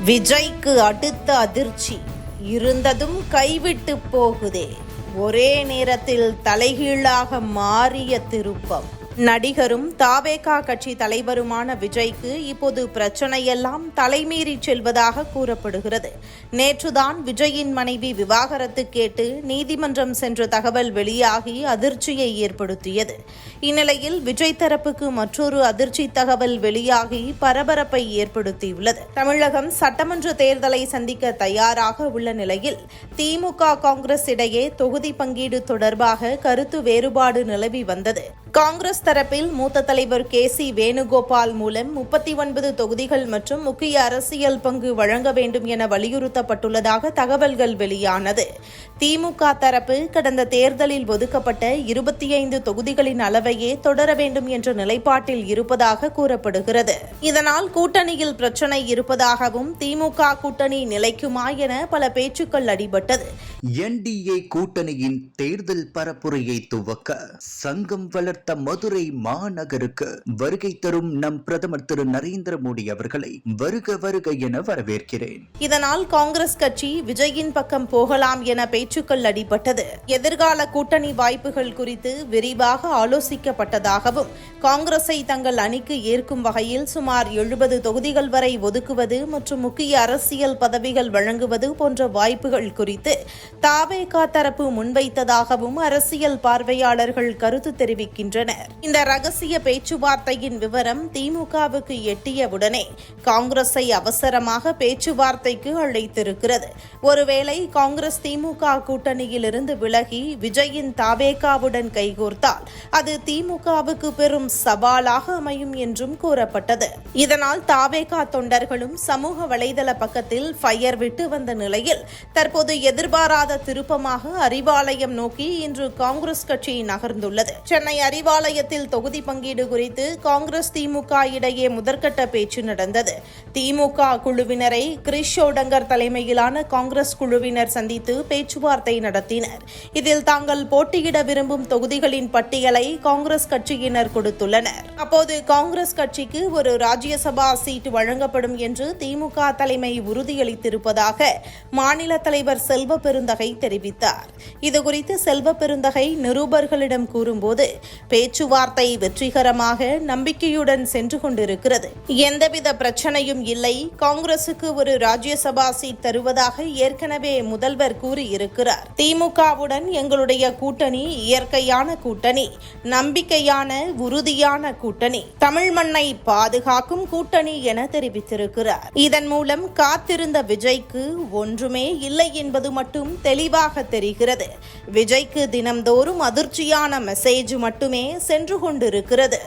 விஜய்க்கு அடுத்த அதிர்ச்சி இருந்ததும் கைவிட்டு போகுதே. ஒரே நேரத்தில் தலைகீழாக மாறிய திருப்பம். நடிகரும் தாவேகா கட்சி தலைவருமான விஜய்க்கு இப்போது பிரச்சனையெல்லாம் தலைமீறி செல்வதாக கூறப்படுகிறது. நேற்றுதான் விஜயின் மனைவி விவாகரத்து கேட்டு நீதிமன்றம் சென்ற தகவல் வெளியாகி அதிர்ச்சியை ஏற்படுத்தியது. இந்நிலையில் விஜய் தரப்புக்கு மற்றொரு அதிர்ச்சி தகவல் வெளியாகி பரபரப்பை ஏற்படுத்தியுள்ளது. தமிழகம் சட்டமன்ற தேர்தலை சந்திக்க தயாராக உள்ள நிலையில் திமுக காங்கிரஸ் இடையே தொகுதி பங்கீடு தொடர்பாக கருத்து வேறுபாடு நிலவி வந்தது. காங்கிரஸ் தரப்பில் மூத்த தலைவர் KC வேணுகோபால் மூலம் 39 தொகுதிகள் மற்றும் முக்கிய அரசியல் பங்கு வழங்க வேண்டும் என வலியுறுத்தப்பட்டுள்ளதாக தகவல்கள் வெளியானது. திமுக தரப்பு கடந்த தேர்தலில் ஒதுக்கப்பட்ட 25 தொகுதிகளின் அளவையே தொடர வேண்டும் என்ற நிலைப்பாட்டில் இருப்பதாக கூறப்படுகிறது. இதனால் கூட்டணியில் பிரச்சினை இருப்பதாகவும் திமுக கூட்டணி நிலைக்குமா என பல பேச்சுக்கள் அடிபட்டது. NDA கூட்டணியின் தேர்தல் பரப்புரையை துவக்க சங்கம் வளர்த்த மதுரை மாநகருக்கு வருகை தரும் நம் பிரதமர் திரு நரேந்திர மோடி அவர்களை வருக வருக என வரவேற்கிறேன். இதனால் காங்கிரஸ் கட்சி விஜயின் பக்கம் போகலாம் என பேச்சுக்கள் அடிபட்டது. எதிர்கால கூட்டணி வாய்ப்புகள் குறித்து விரிவாக ஆலோசிக்கப்பட்டதாகவும் காங்கிரஸை தங்கள் அணிக்கு ஏற்கும் வகையில் சுமார் 70 தொகுதிகள் வரை ஒதுக்குவது மற்றும் முக்கிய அரசியல் பதவிகள் வழங்குவது போன்ற வாய்ப்புகள் குறித்து தாவேகா தரப்பு முன்வைத்ததாகவும் அரசியல் பார்வையாளர்கள் கருத்து தெரிவிக்கின்றனர். இந்த ரகசிய பேச்சுவார்த்தையின் விவரம் திமுகவுக்கு எட்டியவுடனே காங்கிரஸை அவசரமாக பேச்சுவார்த்தைக்கு அழைத்திருக்கிறது. ஒருவேளை காங்கிரஸ் திமுக கூட்டணியிலிருந்து விலகி விஜயின் தாவேகாவுடன் கைகோர்த்தால் அது திமுகவுக்கு பெரும் சவாலாக அமையும் என்றும் கூறப்பட்டது. இதனால் தாவேகா தொண்டர்களும் சமூக வலைதள பக்கத்தில் ஃபயர் விட்டு வந்த நிலையில் தற்போது எதிர்பாராத திருப்பமாக அறிவாலயம் நோக்கி இன்று காங்கிரஸ் கட்சி நகர்ந்துள்ளது. சென்னை அறிவாலயத்தில் தொகுதி பங்கீடு குறித்து காங்கிரஸ் திமுக இடையே முதற்கட்ட பேச்சு நடந்தது. திமுக குழுவினரை கிரிஷ் ஷோடங்கர் தலைமையிலான காங்கிரஸ் குழுவினர் சந்தித்து பேச்சுவார்த்தை நடத்தினர். இதில் தாங்கள் போட்டியிட விரும்பும் தொகுதிகளின் பட்டியலை காங்கிரஸ் கட்சியினர் கொடுத்துள்ளனர். அப்போது காங்கிரஸ் கட்சிக்கு ஒரு ராஜ்யசபா சீட் வழங்கப்படும் என்று திமுக தலைமை உறுதியளித்திருப்பதாக மாநில தலைவர் செல்வ பெருந்தகை தெரிவித்தார். இதுகுறித்து செல்வ பெருந்தகை நிருபர்களிடம் கூறும்போது பேச்சுவார்த்தை வெற்றிகரமாக நம்பிக்கையுடன் சென்று கொண்டிருக்கிறது. எந்தவித பிரச்சனையும் இல்லை. காங்கிரசுக்கு ஒரு ராஜ்யசபா சீட் தருவதாக ஏற்கனவே முதல்வர் கூறியிருக்கிறார். திமுகவுடன் எங்களுடைய கூட்டணி இயற்கையான கூட்டணி, நம்பிக்கையான உறுதியான கூட்டணி, தமிழ் மண்ணை பாதுகாக்கும் கூட்டணி என தெரிவித்திருக்கிறார். இதன் மூலம் காத்திருந்த விஜய்க்கு ஒன்றுமே இல்லை என்பது மட்டும் தெளிவாக தெரிகிறது. விஜய்க்கு தினம்தோறும் அதிர்ச்சியான மெசேஜ் மட்டுமே சென்று கொண்டிருக்கிறது.